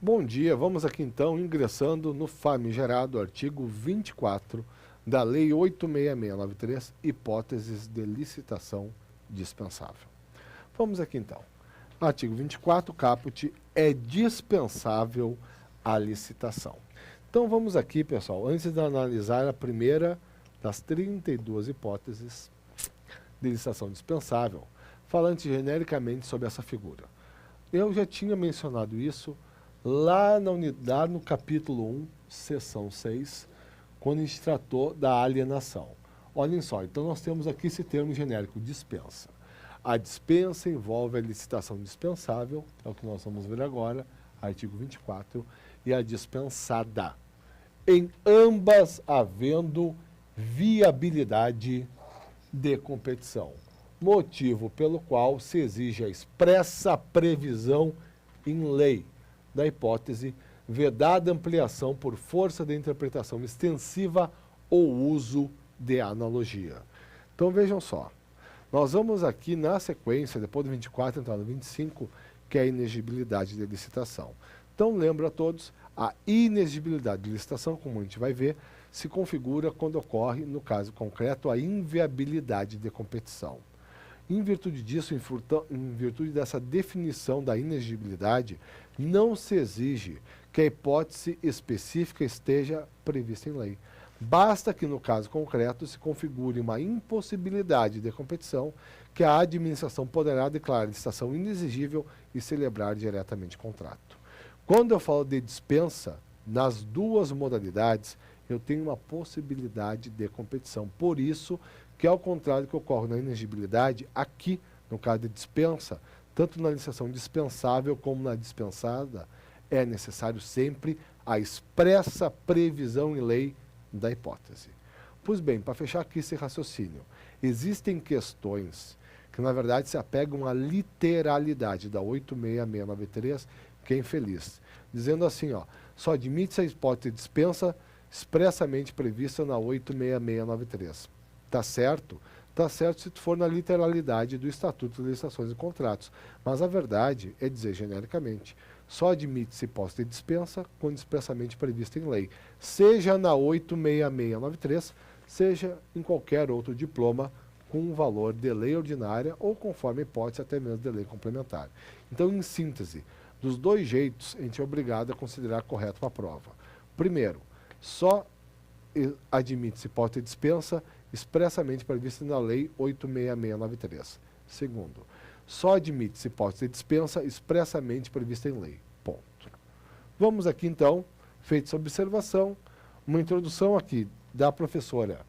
Bom dia, vamos aqui então ingressando no famigerado artigo 24 da Lei 86693, hipóteses de licitação dispensável. Vamos aqui então. Artigo 24, caput, é dispensável a licitação. Então vamos aqui, pessoal, antes de analisar a primeira das 32 hipóteses de licitação dispensável, falando genericamente sobre essa figura. Eu já tinha mencionado isso lá na unidade, no capítulo 1, seção 6, quando a gente tratou da alienação. Olhem só, então nós temos aqui esse termo genérico, dispensa. A dispensa envolve a licitação dispensável, é o que nós vamos ver agora, artigo 24, e a dispensada. Em ambas havendo viabilidade de competição, motivo pelo qual se exige a expressa previsão em lei da hipótese, vedada ampliação por força de interpretação extensiva ou uso de analogia. Então vejam só, nós vamos aqui na sequência, depois do 24, entrar no 25, que é a inexigibilidade de licitação. Então lembra a todos, a inexigibilidade de licitação, como a gente vai ver, se configura quando ocorre, no caso concreto, a inviabilidade de competição. Em virtude disso, em virtude dessa definição da inexigibilidade, não se exige que a hipótese específica esteja prevista em lei. Basta que, no caso concreto, se configure uma impossibilidade de competição que a administração poderá declarar licitação inexigível e celebrar diretamente contrato. Quando eu falo de dispensa, nas duas modalidades, eu tenho uma possibilidade de competição. Por isso, que ao contrário do que ocorre na inexigibilidade, aqui, no caso de dispensa, tanto na licitação dispensável como na dispensada, é necessário sempre a expressa previsão em lei da hipótese. Pois bem, para fechar aqui esse raciocínio, existem questões que, na verdade, se apegam à literalidade da 86693, que é infeliz, dizendo assim, ó, só admite-se a hipótese de dispensa expressamente prevista na 86693. Está certo? Está certo se for na literalidade do Estatuto de Licitações e Contratos. Mas a verdade é dizer genericamente, só admite-se hipótese de dispensa quando expressamente prevista em lei, seja na 86693, seja em qualquer outro diploma com um valor de lei ordinária ou conforme a hipótese até mesmo de lei complementar. Então, em síntese, dos dois jeitos, a gente é obrigado a considerar correto a prova. Primeiro, só admite-se hipótese de dispensa expressamente prevista na Lei 86693. Segundo, só admite-se hipótese de dispensa expressamente prevista em lei. Ponto. Vamos aqui, então, feita essa observação, uma introdução aqui da professora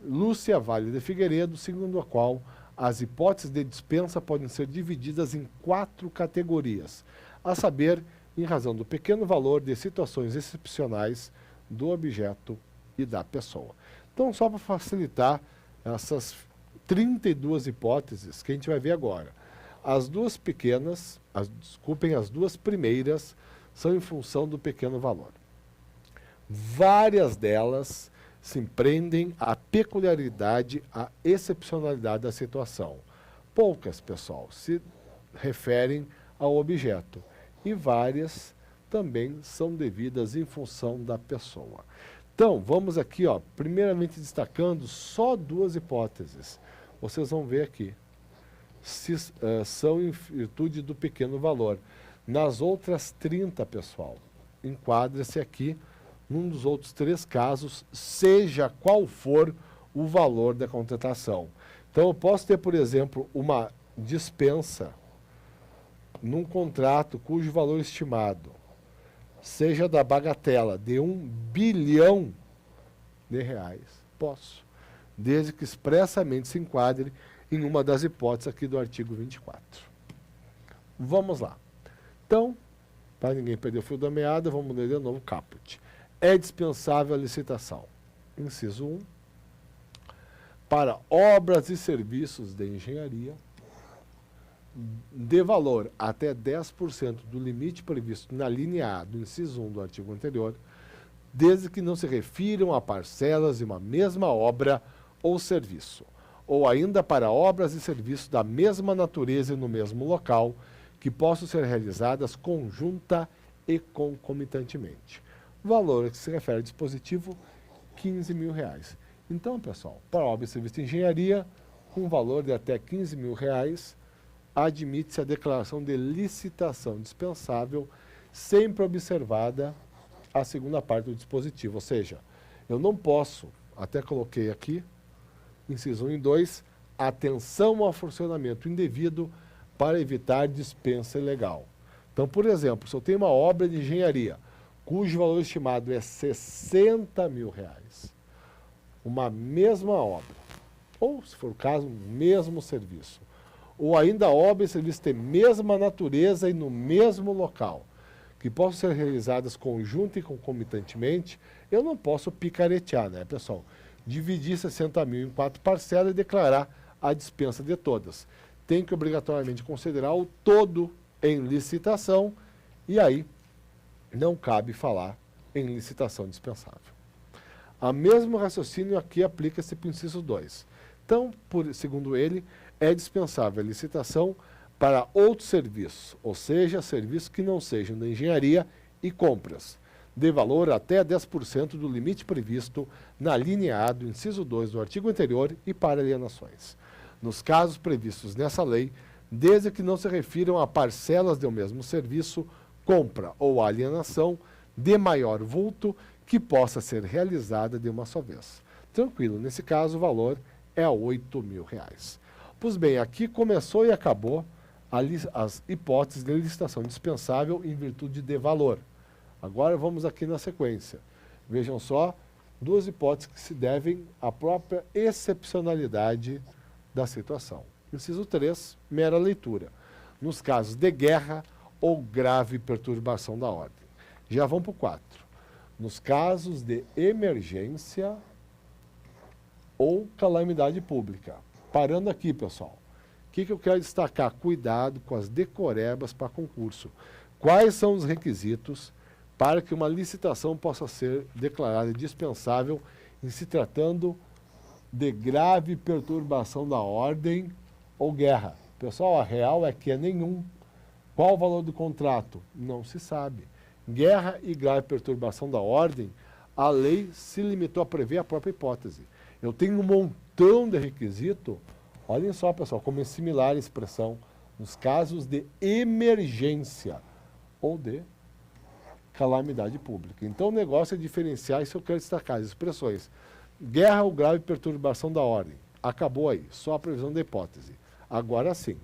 Lúcia Vale de Figueiredo, segundo a qual as hipóteses de dispensa podem ser divididas em 4 categorias, a saber, em razão do pequeno valor de situações excepcionais do objeto e da pessoa. Então, só para facilitar essas 32 hipóteses que a gente vai ver agora. As duas pequenas, as duas primeiras são em função do pequeno valor. Várias delas se prendem à peculiaridade, à excepcionalidade da situação. Poucas, pessoal, se referem ao objeto e várias também são devidas em função da pessoa. Então, vamos aqui, ó, primeiramente destacando só 2 hipóteses. Vocês vão ver aqui. São em virtude do pequeno valor. Nas outras 30, pessoal, enquadra-se aqui num dos outros 3 casos, seja qual for o valor da contratação. Então, eu posso ter, por exemplo, uma dispensa num contrato cujo valor estimado seja da bagatela de R$1 bilhão, posso, desde que expressamente se enquadre em uma das hipóteses aqui do artigo 24. Vamos lá. Então, para ninguém perder o fio da meada, vamos ler de novo o caput. É dispensável a licitação. Inciso 1. Para obras e serviços de engenharia, de valor até 10% do limite previsto na linha A do inciso 1 do artigo anterior, desde que não se refiram a parcelas de uma mesma obra ou serviço, ou ainda para obras e serviços da mesma natureza e no mesmo local, que possam ser realizadas conjunta e concomitantemente. Valor que se refere ao dispositivo, R$ 15.000. Então, pessoal, para obra e serviço de engenharia, com valor de até R$ 15.000, admite-se a declaração de licitação dispensável, sempre observada a segunda parte do dispositivo. Ou seja, eu não posso, até coloquei aqui, inciso 1 e 2, atenção ao funcionamento indevido para evitar dispensa ilegal. Então, por exemplo, se eu tenho uma obra de engenharia, cujo valor estimado é R$ 60.000, uma mesma obra, ou, se for o caso, um mesmo serviço, ou ainda a obra e serviço têm mesma natureza e no mesmo local, que possam ser realizadas conjunta e concomitantemente, eu não posso picaretear, né, pessoal? Dividir 60.000 em 4 parcelas e declarar a dispensa de todas. Tem que obrigatoriamente considerar o todo em licitação e aí não cabe falar em licitação dispensável. O mesmo raciocínio aqui aplica-se para o inciso 2. Então, segundo ele, é dispensável a licitação para outros serviços, ou seja, serviços que não sejam da engenharia e compras, de valor até 10% do limite previsto na linha A do inciso 2 do artigo anterior e para alienações. Nos casos previstos nessa lei, desde que não se refiram a parcelas do mesmo serviço, compra ou alienação de maior vulto que possa ser realizada de uma só vez. Tranquilo, nesse caso o valor é R$ 8.000. Pois bem, aqui começou e acabou as hipóteses de licitação dispensável em virtude de valor. Agora vamos aqui na sequência. Vejam só, duas hipóteses que se devem à própria excepcionalidade da situação. Inciso 3, mera leitura. Nos casos de guerra ou grave perturbação da ordem. Já vamos para o 4. Nos casos de emergência ou calamidade pública. Parando aqui, pessoal. O que eu quero destacar? Cuidado com as decorebas para concurso. Quais são os requisitos para que uma licitação possa ser declarada dispensável em se tratando de grave perturbação da ordem ou guerra? Pessoal, a real é que é nenhum. Qual o valor do contrato? Não se sabe. Guerra e grave perturbação da ordem, a lei se limitou a prever a própria hipótese. Eu tenho um montão de requisito, olhem só, pessoal, como é similar a expressão nos casos de emergência ou de calamidade pública. Então o negócio é diferenciar, isso eu quero destacar, as expressões. Guerra ou grave perturbação da ordem. Acabou aí, só a previsão da hipótese. Agora sim,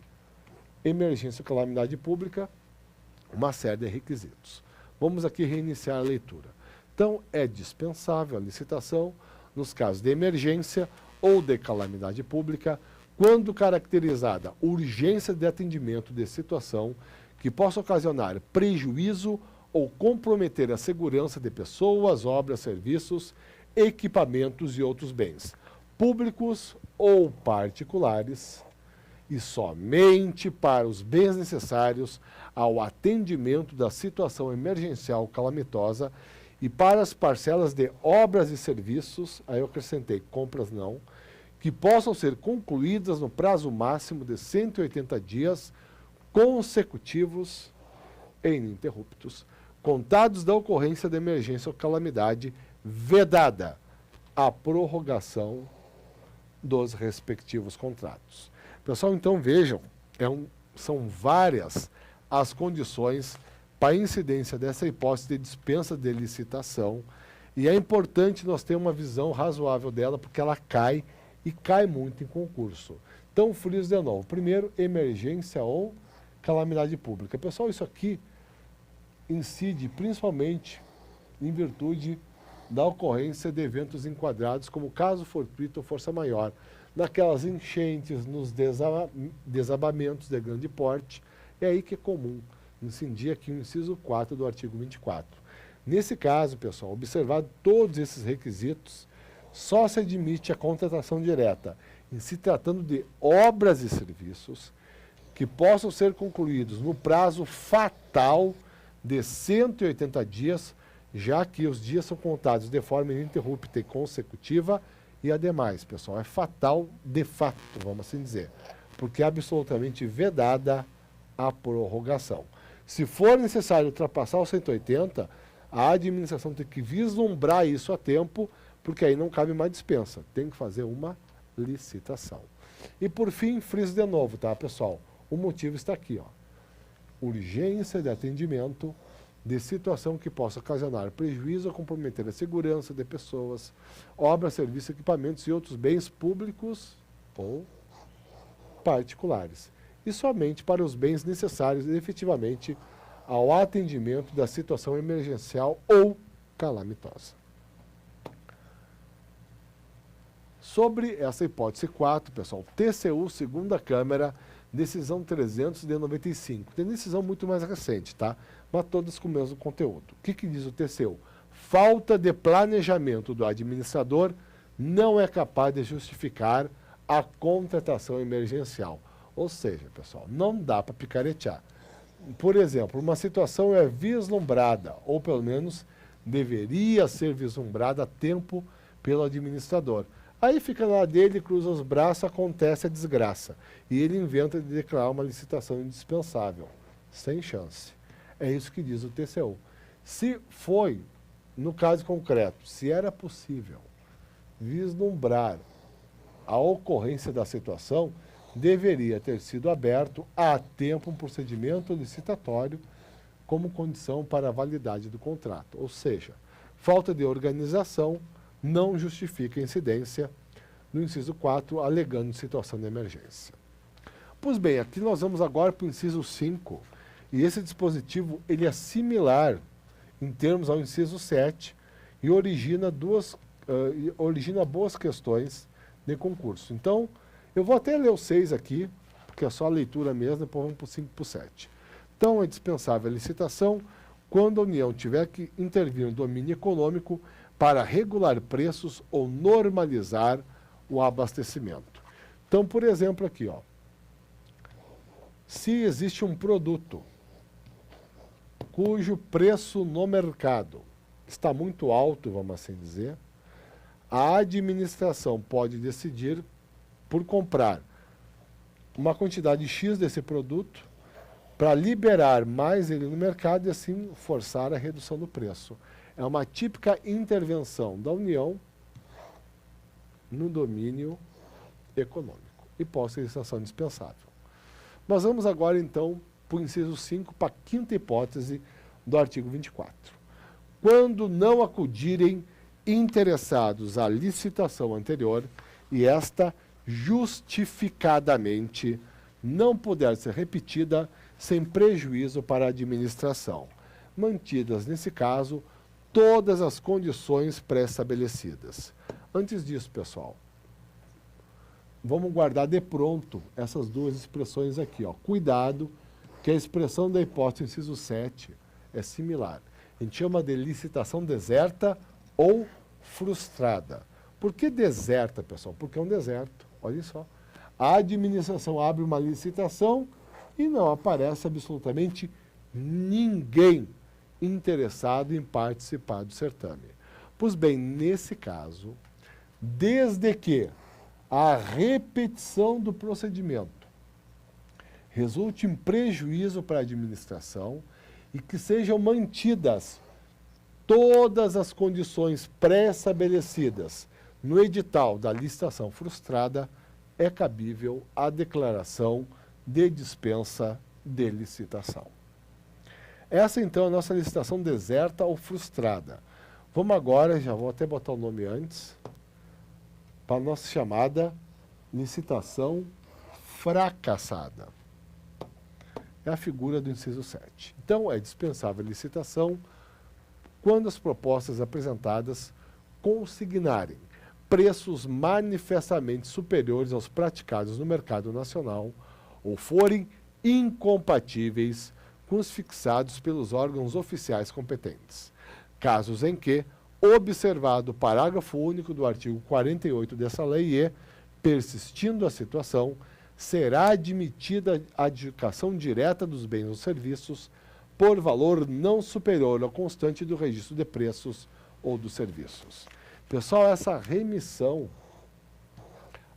emergência ou calamidade pública, uma série de requisitos. Vamos aqui reiniciar a leitura. Então, é dispensável a licitação nos casos de emergência ou de calamidade pública, quando caracterizada urgência de atendimento de situação que possa ocasionar prejuízo ou comprometer a segurança de pessoas, obras, serviços, equipamentos e outros bens, públicos ou particulares, e somente para os bens necessários ao atendimento da situação emergencial calamitosa e para as parcelas de obras e serviços, aí eu acrescentei compras não, que possam ser concluídas no prazo máximo de 180 dias consecutivos e ininterruptos, contados da ocorrência da emergência ou calamidade, vedada a prorrogação dos respectivos contratos. Pessoal, então vejam, são várias as condições para a incidência dessa hipótese de dispensa de licitação e é importante nós ter uma visão razoável dela porque ela cai e cai muito em concurso. Então, friso de novo. Primeiro, emergência ou calamidade pública. Pessoal, isso aqui incide principalmente em virtude da ocorrência de eventos enquadrados como caso fortuito ou força maior, naquelas enchentes, nos desabamentos de grande porte, é aí que é comum incidir aqui o inciso 4 do artigo 24. Nesse caso, pessoal, observado todos esses requisitos, só se admite a contratação direta em se tratando de obras e serviços que possam ser concluídos no prazo fatal de 180 dias, já que os dias são contados de forma ininterrupta e consecutiva, e ademais, pessoal, é fatal de fato, vamos assim dizer, porque é absolutamente vedada a prorrogação. Se for necessário ultrapassar os 180, a administração tem que vislumbrar isso a tempo, porque aí não cabe mais dispensa. Tem que fazer uma licitação. E por fim, friso de novo, tá, pessoal? O motivo está aqui, ó. Urgência de atendimento de situação que possa ocasionar prejuízo ou comprometer a segurança de pessoas, obras, serviços, equipamentos e outros bens públicos ou particulares. E somente para os bens necessários efetivamente ao atendimento da situação emergencial ou calamitosa. Sobre essa hipótese 4, pessoal, TCU, segunda Câmara, decisão 300 de 95. Tem decisão muito mais recente, tá? Mas todas com o mesmo conteúdo. O que diz o TCU? Falta de planejamento do administrador não é capaz de justificar a contratação emergencial. Ou seja, pessoal, não dá para picaretear. Por exemplo, uma situação é vislumbrada, ou pelo menos deveria ser vislumbrada a tempo pelo administrador. Aí fica lá dele, cruza os braços, acontece a desgraça. E ele inventa de declarar uma licitação indispensável. Sem chance. É isso que diz o TCU. Se foi, no caso concreto, se era possível vislumbrar a ocorrência da situação, deveria ter sido aberto a tempo um procedimento licitatório como condição para a validade do contrato. Ou seja, falta de organização não justifica a incidência no inciso 4, alegando situação de emergência. Pois bem, aqui nós vamos agora para o inciso 5, e esse dispositivo ele é similar em termos ao inciso 7 e origina boas questões de concurso. Então, eu vou até ler o 6 aqui, porque é só a leitura mesmo, depois vamos para o 5 e para o 7. Então, é dispensável a licitação quando a União tiver que intervir no domínio econômico para regular preços ou normalizar o abastecimento. Então, por exemplo, aqui, ó, se existe um produto cujo preço no mercado está muito alto, vamos assim dizer, a administração pode decidir por comprar uma quantidade X desse produto para liberar mais ele no mercado e assim forçar a redução do preço. É uma típica intervenção da União no domínio econômico. E posse de licitação indispensável. Nós vamos agora, então, para o inciso 5, para a quinta hipótese do artigo 24. Quando não acudirem interessados à licitação anterior e esta justificadamente não puder ser repetida sem prejuízo para a administração, mantidas, nesse caso, todas as condições pré-estabelecidas. Antes disso, pessoal, vamos guardar de pronto essas duas expressões aqui, ó. Cuidado, que a expressão da hipótese inciso 7 é similar. A gente chama de licitação deserta ou frustrada. Por que deserta, pessoal? Porque é um deserto, olha só. A administração abre uma licitação e não aparece absolutamente ninguém interessado em participar do certame. Pois bem, nesse caso, desde que a repetição do procedimento resulte em prejuízo para a administração e que sejam mantidas todas as condições pré-estabelecidas no edital da licitação frustrada, é cabível a declaração de dispensa de licitação. Essa, então, é a nossa licitação deserta ou frustrada. Vamos agora, já vou até botar o nome antes, para a nossa chamada licitação fracassada. É a figura do inciso 7. Então, é dispensável a licitação quando as propostas apresentadas consignarem preços manifestamente superiores aos praticados no mercado nacional ou forem incompatíveis com os fixados pelos órgãos oficiais competentes. Casos em que, observado o parágrafo único do artigo 48 dessa lei e, persistindo a situação, será admitida a adjudicação direta dos bens ou serviços por valor não superior ao constante do registro de preços ou dos serviços. Pessoal, essa remissão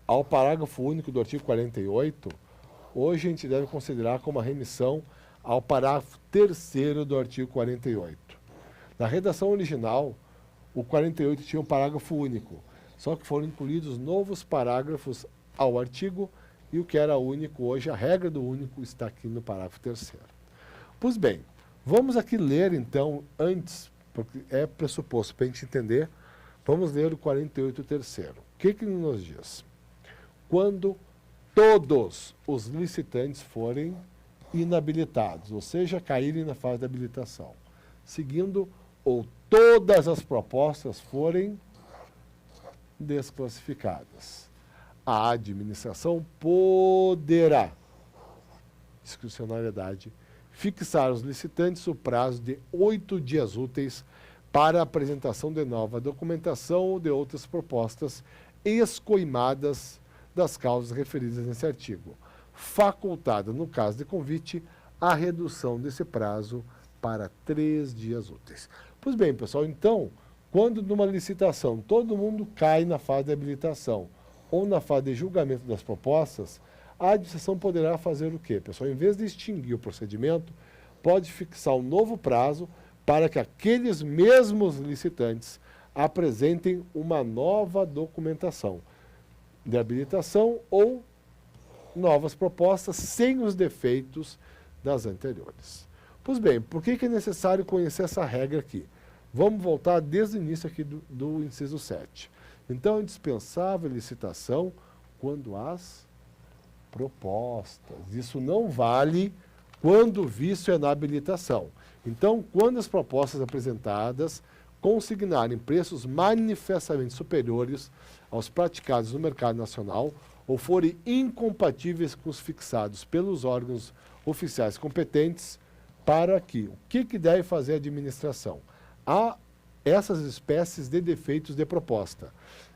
ao parágrafo único do artigo 48, hoje a gente deve considerar como uma remissão ao parágrafo 3º do artigo 48. Na redação original, o 48 tinha um parágrafo único, só que foram incluídos novos parágrafos ao artigo e o que era único hoje, a regra do único, está aqui no parágrafo 3º. Pois bem, vamos aqui ler então, antes, porque é pressuposto para a gente entender, vamos ler o 48 terceiro. O que ele nos diz? Quando todos os licitantes forem inabilitados, ou seja, caírem na fase de habilitação, seguindo ou todas as propostas forem desclassificadas, a administração poderá, discricionariedade, fixar aos licitantes o prazo de 8 dias úteis para a apresentação de nova documentação ou de outras propostas escoimadas das causas referidas nesse artigo, facultada, no caso de convite, a redução desse prazo para 3 dias úteis. Pois bem, pessoal, então, quando numa licitação todo mundo cai na fase de habilitação ou na fase de julgamento das propostas, a administração poderá fazer o quê, pessoal? Em vez de extinguir o procedimento, pode fixar um novo prazo para que aqueles mesmos licitantes apresentem uma nova documentação de habilitação ou novas propostas sem os defeitos das anteriores. Pois bem, por que é necessário conhecer essa regra aqui? Vamos voltar desde o início aqui do inciso 7. Então, é indispensável licitação quando as propostas. Isso não vale quando o vício é na habilitação. Então, quando as propostas apresentadas consignarem preços manifestamente superiores aos praticados no mercado nacional ou forem incompatíveis com os fixados pelos órgãos oficiais competentes, para que o que deve fazer a administração? Há essas espécies de defeitos de proposta.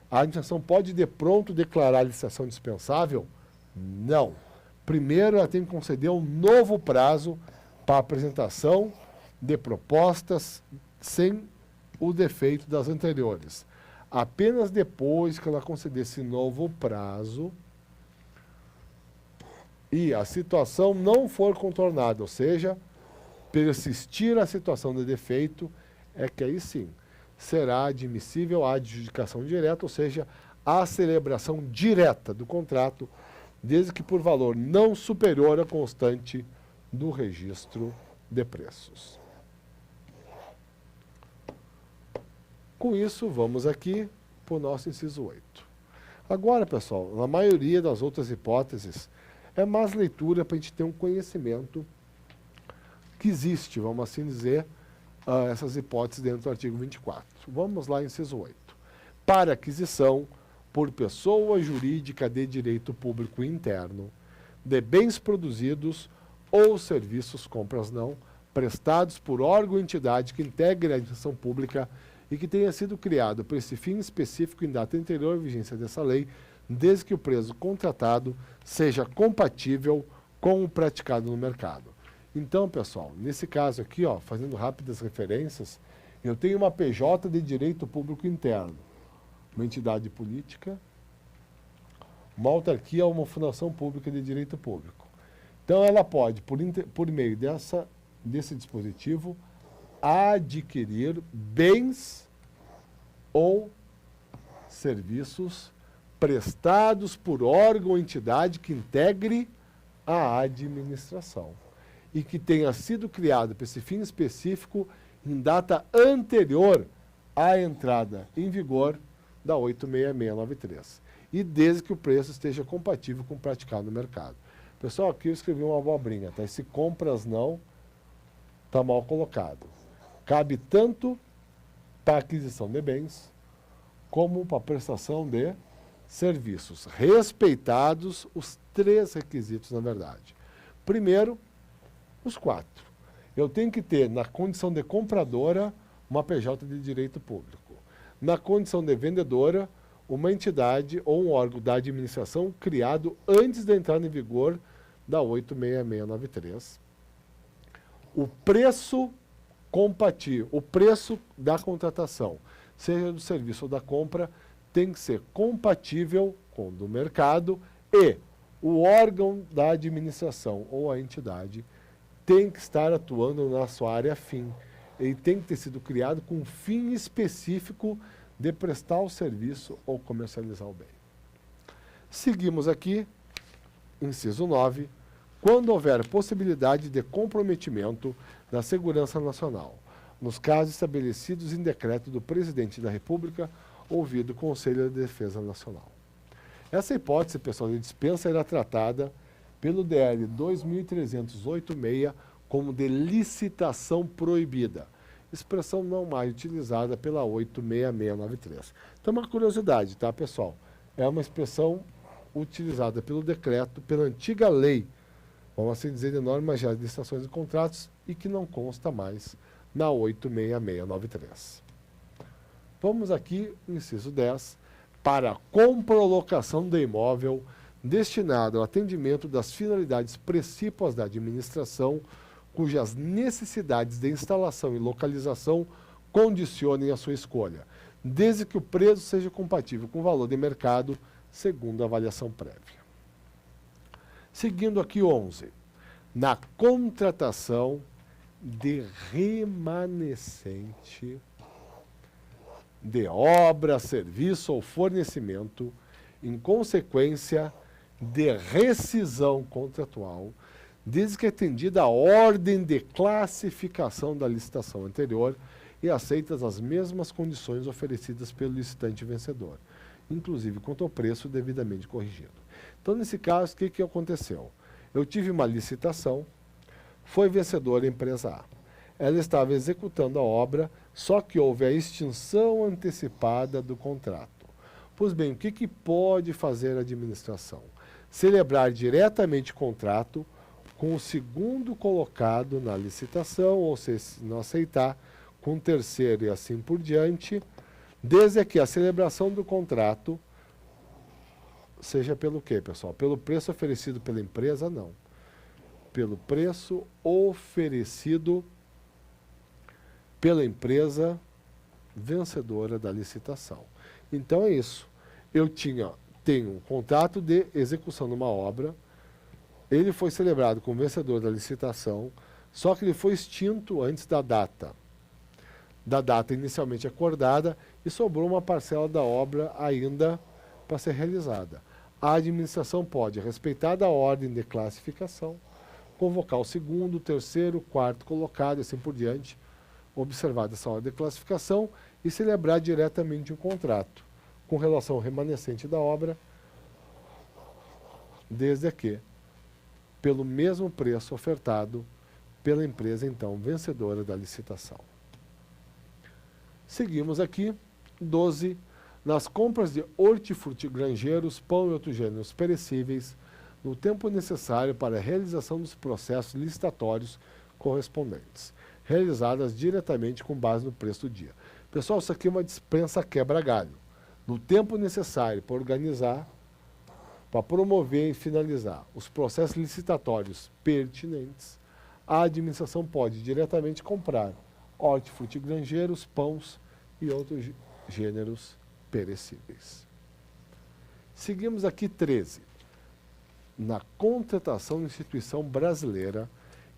A administração pode de pronto declarar a licitação dispensável? Não. Primeiro, ela tem que conceder um novo prazo para a apresentação de propostas sem o defeito das anteriores. Apenas depois que ela conceder esse novo prazo e a situação não for contornada, ou seja, persistir a situação de defeito, é que aí sim será admissível a adjudicação direta, ou seja, a celebração direta do contrato, desde que por valor não superior à constante do registro de preços. Com isso, vamos aqui para o nosso inciso 8. Agora, pessoal, na maioria das outras hipóteses, é mais leitura para a gente ter um conhecimento que existe, vamos assim dizer, essas hipóteses dentro do artigo 24. Vamos lá, inciso 8. Para aquisição por pessoa jurídica de direito público interno de bens produzidos ou serviços, compras não, prestados por órgão ou entidade que integre a administração pública e que tenha sido criado para esse fim específico em data anterior à vigência dessa lei, desde que o preço contratado seja compatível com o praticado no mercado. Então, pessoal, nesse caso aqui, ó, fazendo rápidas referências, eu tenho uma PJ de direito público interno, uma entidade política, uma autarquia ou uma fundação pública de direito público. Então, ela pode, por meio desse dispositivo, adquirir bens ou serviços prestados por órgão ou entidade que integre a administração e que tenha sido criado para esse fim específico em data anterior à entrada em vigor da 86693 e desde que o preço esteja compatível com o praticado no mercado. Pessoal, aqui eu escrevi uma abobrinha, tá? Esse compras não está mal colocado. Cabe tanto para aquisição de bens como para prestação de serviços, respeitados os 3 requisitos, na verdade. Primeiro, os 4. Eu tenho que ter, na condição de compradora, uma PJ de direito público. Na condição de vendedora, uma entidade ou um órgão da administração criado antes da entrada em vigor da 86693. O preço compatível, o preço da contratação, seja do serviço ou da compra, tem que ser compatível com o do mercado e o órgão da administração ou a entidade tem que estar atuando na sua área fim. Ele tem que ter sido criado com um fim específico de prestar o serviço ou comercializar o bem. Seguimos aqui, inciso 9, quando houver possibilidade de comprometimento da segurança nacional, nos casos estabelecidos em decreto do Presidente da República, ouvido o Conselho de Defesa Nacional. Essa hipótese, pessoal, de dispensa era tratada pelo DL 2386 como de licitação proibida, expressão não mais utilizada pela 86693. Então, uma curiosidade, tá, pessoal? É uma expressão utilizada pelo decreto, pela antiga lei, vamos assim dizer, de normas gerais de licitações e contratos, e que não consta mais na 86693. Vamos aqui, inciso 10, para a comprolocação do imóvel destinado ao atendimento das finalidades precípuas da administração, cujas necessidades de instalação e localização condicionem a sua escolha, desde que o preço seja compatível com o valor de mercado, segundo a avaliação prévia. Seguindo aqui 11, na contratação de remanescente de obra, serviço ou fornecimento, em consequência de rescisão contratual, desde que atendida a ordem de classificação da licitação anterior e aceitas as mesmas condições oferecidas pelo licitante vencedor, inclusive quanto ao preço devidamente corrigido. Então, nesse caso, o que aconteceu? Eu tive uma licitação, foi vencedora a empresa A. Ela estava executando a obra, só que houve a extinção antecipada do contrato. Pois bem, o que pode fazer a administração? Celebrar diretamente o contrato com o segundo colocado na licitação, ou se não aceitar, com o terceiro e assim por diante, desde que a celebração do contrato seja pelo quê, pessoal? Pelo preço oferecido pela empresa? Não. Pelo preço oferecido pela empresa vencedora da licitação. Então é isso. Eu tenho um contrato de execução de uma obra, ele foi celebrado como vencedor da licitação, só que ele foi extinto antes da data inicialmente acordada e sobrou uma parcela da obra ainda para ser realizada. A administração pode, respeitada a ordem de classificação, convocar o segundo, terceiro, quarto colocado e assim por diante, observada essa ordem de classificação e celebrar diretamente um contrato com relação ao remanescente da obra, desde que pelo mesmo preço ofertado pela empresa, então, vencedora da licitação. Seguimos aqui, 12, nas compras de hortifruti grangeiros, pão e outros gêneros perecíveis, no tempo necessário para a realização dos processos licitatórios correspondentes, realizadas diretamente com base no preço do dia. Pessoal, isso aqui é uma dispensa quebra-galho. No tempo necessário para organizar, para promover e finalizar os processos licitatórios pertinentes, a administração pode diretamente comprar hortifruti grangeiros, pães e outros gêneros perecíveis. Seguimos aqui 13. Na contratação de instituição brasileira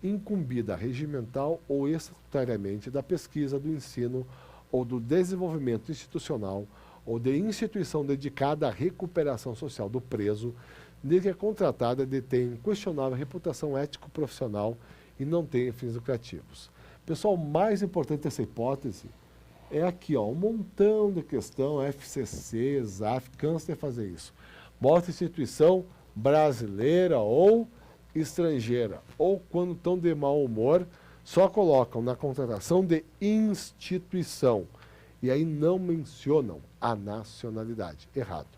incumbida regimental ou estatutariamente da pesquisa, do ensino ou do desenvolvimento institucional ou de instituição dedicada à recuperação social do preso, desde que a contratada detém questionável reputação ético-profissional e não tenha fins lucrativos. Pessoal, o mais importante dessa hipótese é aqui, ó, um montão de questão, FCC, ZAF, cansa de fazer isso. Mostra instituição brasileira ou estrangeira, ou quando estão de mau humor, só colocam na contratação de instituição. E aí não mencionam a nacionalidade. Errado.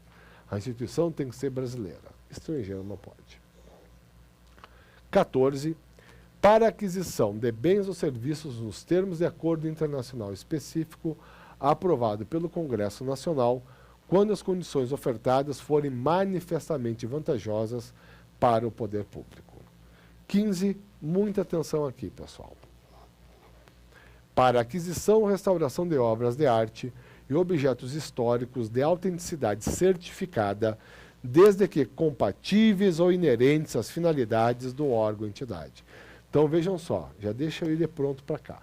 A instituição tem que ser brasileira. Estrangeiro não pode. 14. Para aquisição de bens ou serviços nos termos de acordo internacional específico aprovado pelo Congresso Nacional, quando as condições ofertadas forem manifestamente vantajosas para o poder público. 15. Muita atenção aqui, pessoal. Para aquisição ou restauração de obras de arte e objetos históricos de autenticidade certificada, desde que compatíveis ou inerentes às finalidades do órgão ou entidade. Então vejam só, já deixa eu ir de pronto para cá.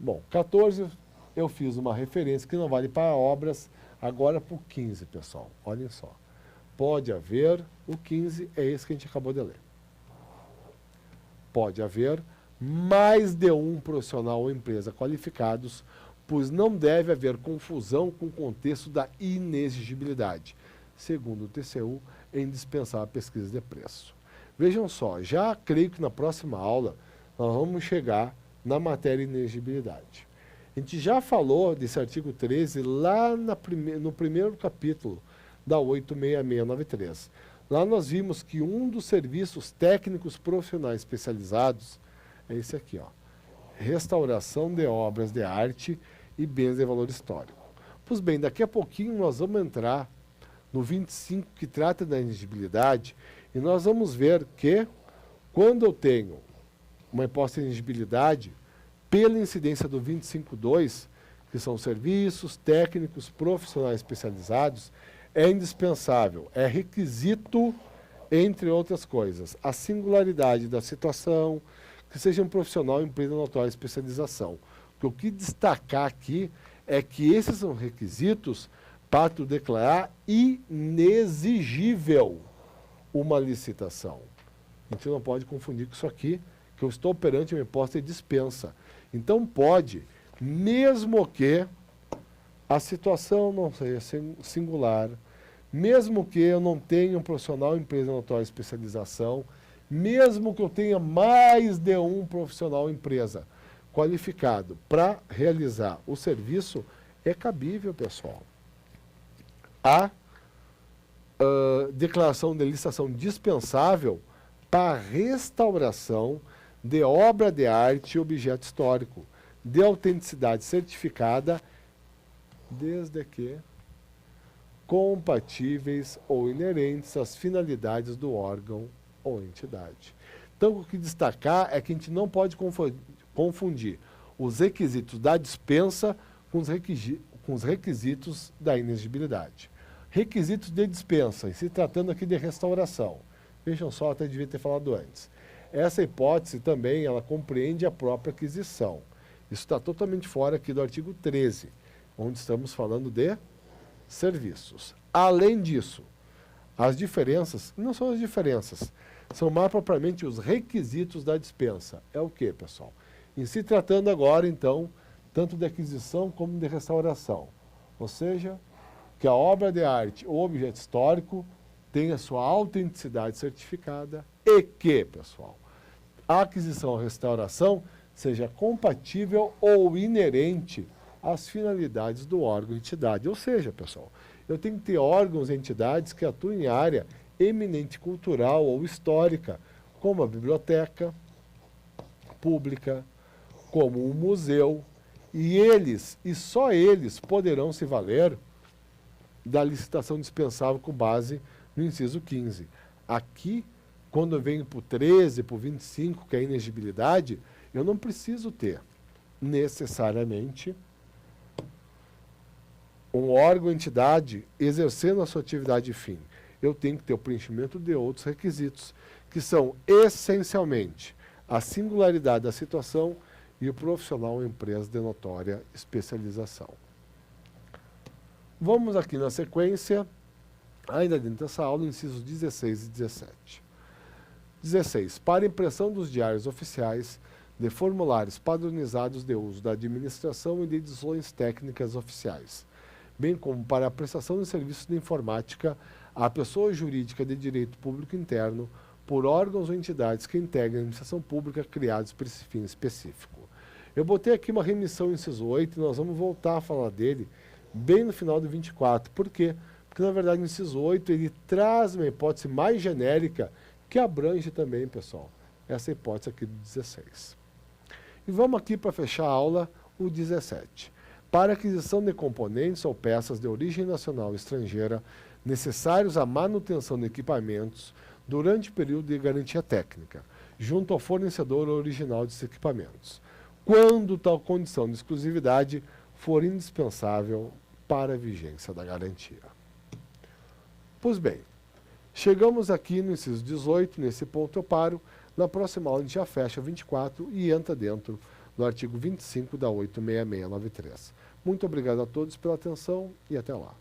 Bom, 14 eu fiz uma referência que não vale para obras, agora para o 15, pessoal. Olhem só. Pode haver, o 15 é esse que a gente acabou de ler. Pode haver mais de um profissional ou empresa qualificados, pois não deve haver confusão com o contexto da inexigibilidade. Segundo o TCU, é indispensável a pesquisa de preço. Vejam só, já creio que na próxima aula nós vamos chegar na matéria inexigibilidade. A gente já falou desse artigo 13 lá no primeiro capítulo da 86693. Lá nós vimos que um dos serviços técnicos profissionais especializados é esse aqui, ó, restauração de obras de arte e bens de valor histórico. Pois bem, daqui a pouquinho nós vamos entrar no 25, que trata da inexigibilidade, e nós vamos ver que, quando eu tenho uma hipótese de inexigibilidade, pela incidência do 25.2, que são serviços técnicos profissionais especializados, é indispensável, é requisito, entre outras coisas, a singularidade da situação, que seja um profissional, empresa notória especialização. O que destacar aqui é que esses são requisitos para tu declarar inexigível uma licitação. A gente não pode confundir com isso aqui, que eu estou perante uma hipótese de dispensa. Então pode, mesmo que a situação não seja singular, mesmo que eu não tenha um profissional, empresa notória especialização, mesmo que eu tenha mais de um profissional, empresa qualificado para realizar o serviço, é cabível, pessoal, a declaração de licitação dispensável para restauração de obra de arte e objeto histórico, de autenticidade certificada, desde que compatíveis ou inerentes às finalidades do órgão ou entidade. Então, o que destacar é que a gente não pode confundir os requisitos da dispensa com os requisitos da inexigibilidade. Requisitos de dispensa, e se tratando aqui de restauração. Vejam só, até devia ter falado antes. Essa hipótese também, ela compreende a própria aquisição. Isso está totalmente fora aqui do artigo 13, onde estamos falando de serviços. Além disso, as diferenças, não são as diferenças, são mais propriamente os requisitos da dispensa. É o que, pessoal? Em se tratando agora, então, tanto de aquisição como de restauração. Ou seja, que a obra de arte ou objeto histórico tenha sua autenticidade certificada e que, pessoal, a aquisição ou restauração seja compatível ou inerente às finalidades do órgão ou entidade. Ou seja, pessoal, eu tenho que ter órgãos e entidades que atuem em área eminente cultural ou histórica, como a biblioteca pública, como um museu, e eles, e só eles, poderão se valer da licitação dispensável com base no inciso 15. Aqui, quando eu venho para o 13, para o 25, que é a inexigibilidade, eu não preciso ter necessariamente um órgão ou entidade exercendo a sua atividade fim. Eu tenho que ter o preenchimento de outros requisitos, que são essencialmente a singularidade da situação e o profissional ou empresa de notória especialização. Vamos aqui na sequência, ainda dentro dessa aula, incisos 16 e 17. 16. Para impressão dos diários oficiais, de formulários padronizados de uso da administração e de edições técnicas oficiais, bem como para a prestação de serviços de informática à pessoa jurídica de direito público interno por órgãos ou entidades que integram a administração pública criados para esse fim específico. Eu botei aqui uma remissão inciso 8 e nós vamos voltar a falar dele bem no final do 24. Por quê? Porque, na verdade, o inciso 8 ele traz uma hipótese mais genérica que abrange também, pessoal, essa hipótese aqui do 16. E vamos aqui para fechar a aula, o 17. Para aquisição de componentes ou peças de origem nacional ou estrangeira necessários à manutenção de equipamentos durante o período de garantia técnica, junto ao fornecedor original desses equipamentos, quando tal condição de exclusividade for indispensável para a vigência da garantia. Pois bem, Chegamos aqui no inciso 18, nesse ponto eu paro. Na próxima aula a gente já fecha 24 e entra dentro do artigo 25 da 86693. Muito obrigado a todos pela atenção e até lá.